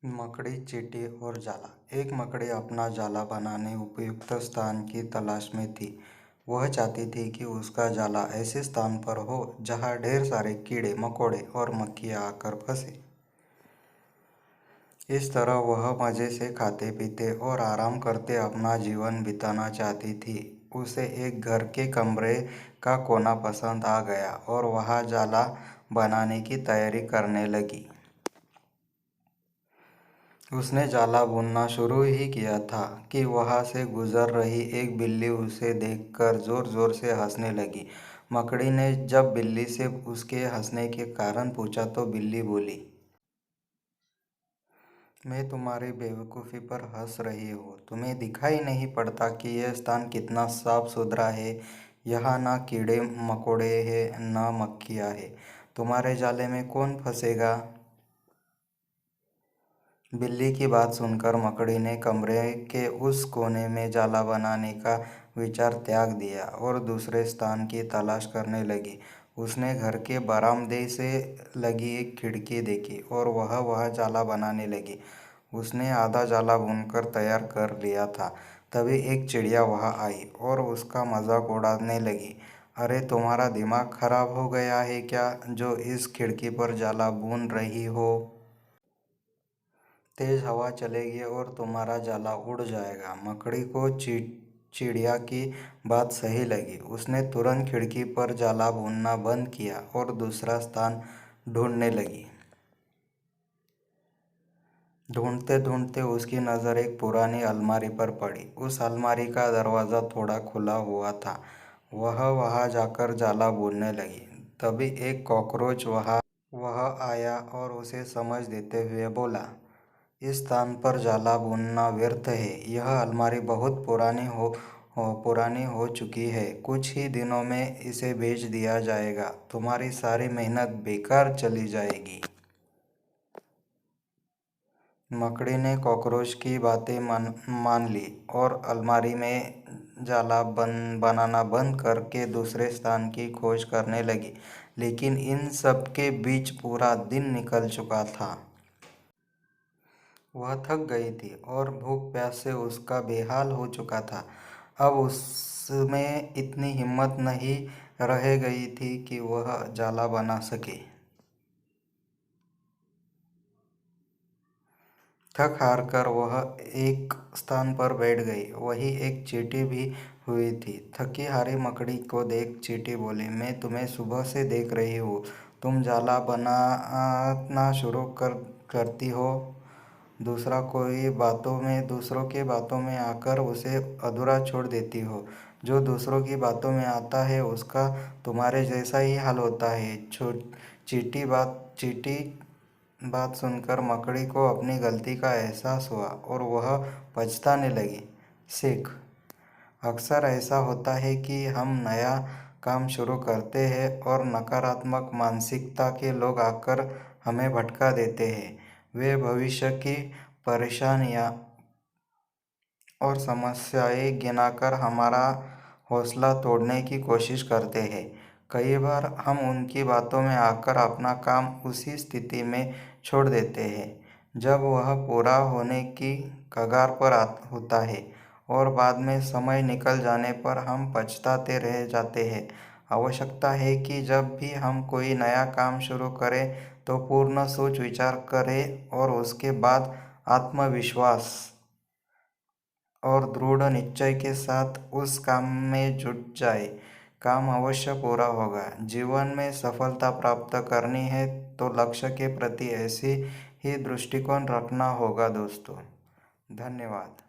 मकड़ी, चींटी और जाला। एक मकड़ी अपना जाला बनाने उपयुक्त स्थान की तलाश में थी। वह चाहती थी कि उसका जाला ऐसे स्थान पर हो जहाँ ढेर सारे कीड़े मकोड़े और मक्खियाँ आकर फंसे। इस तरह वह मज़े से खाते पीते और आराम करते अपना जीवन बिताना चाहती थी। उसे एक घर के कमरे का कोना पसंद आ गया और वहाँ जाला बनाने की तैयारी करने लगी। उसने जाला बुनना शुरू ही किया था कि वहाँ से गुजर रही एक बिल्ली उसे देखकर जोर-जोर से हंसने लगी। मकड़ी ने जब बिल्ली से उसके हंसने के कारण पूछा तो बिल्ली बोली, मैं तुम्हारी बेवकूफ़ी पर हंस रही हूँ। तुम्हें दिखाई नहीं पड़ता कि यह स्थान कितना साफ सुथरा है। यहाँ ना कीड़े मकोड़े हैं न मक्खियाँ हैं। तुम्हारे जाले में कौन फंसेगा? बिल्ली की बात सुनकर मकड़ी ने कमरे के उस कोने में जाला बनाने का विचार त्याग दिया और दूसरे स्थान की तलाश करने लगी। उसने घर के बरामदे से लगी एक खिड़की देखी और वह जाला बनाने लगी। उसने आधा जाला बुनकर तैयार कर लिया था। तभी एक चिड़िया वहाँ आई और उसका मजाक उड़ाने लगी। अरे तुम्हारा दिमाग खराब हो गया है क्या, जो इस खिड़की पर जाला बुन रही हो? तेज हवा चलेगी और तुम्हारा जाला उड़ जाएगा। मकड़ी को चिड़िया की बात सही लगी। उसने तुरंत खिड़की पर जाला बुनना बंद किया और दूसरा स्थान ढूंढने लगी। ढूंढते ढूंढते उसकी नज़र एक पुरानी अलमारी पर पड़ी। उस अलमारी का दरवाज़ा थोड़ा खुला हुआ था। वह वहां जाकर जाला बुनने लगी। तभी एक कॉकरोच वह आया और उसे समझ देते हुए बोला, इस स्थान पर जाला बुनना व्यर्थ है। यह अलमारी बहुत पुरानी हो चुकी है। कुछ ही दिनों में इसे बेच दिया जाएगा। तुम्हारी सारी मेहनत बेकार चली जाएगी। मकड़ी ने कॉकरोच की बातें मान ली और अलमारी में जाला बनाना बंद करके दूसरे स्थान की खोज करने लगी। लेकिन इन सब के बीच पूरा दिन निकल चुका था। वह थक गई थी और भूख प्यास से उसका बेहाल हो चुका था। अब उसमें इतनी हिम्मत नहीं रह गई थी कि वह जाला बना सके। थक हार कर वह एक स्थान पर बैठ गई। वहीं एक चींटी भी हुई थी। थकी हारी मकड़ी को देख चींटी बोली, मैं तुम्हें सुबह से देख रही हूँ। तुम जाला बनाना शुरू करती हो, दूसरों के बातों में आकर उसे अधूरा छोड़ देती हो। जो दूसरों की बातों में आता है उसका तुम्हारे जैसा ही हाल होता है। चींटी बात सुनकर मकड़ी को अपनी गलती का एहसास हुआ और वह पछताने लगी। सीख, अक्सर ऐसा होता है कि हम नया काम शुरू करते हैं और नकारात्मक मानसिकता के लोग आकर हमें भटका देते हैं। वे भविष्य की परेशानियां और समस्याएं गिनाकर हमारा हौसला तोड़ने की कोशिश करते हैं। कई बार हम उनकी बातों में आकर अपना काम उसी स्थिति में छोड़ देते हैं जब वह पूरा होने की कगार पर होता है और बाद में समय निकल जाने पर हम पछताते रह जाते हैं। आवश्यकता है कि जब भी हम कोई नया काम शुरू करें तो पूर्ण सोच विचार करें और उसके बाद आत्मविश्वास और दृढ़ निश्चय के साथ उस काम में जुट जाए। काम अवश्य पूरा होगा। जीवन में सफलता प्राप्त करनी है तो लक्ष्य के प्रति ऐसी ही दृष्टिकोण रखना होगा दोस्तों। धन्यवाद।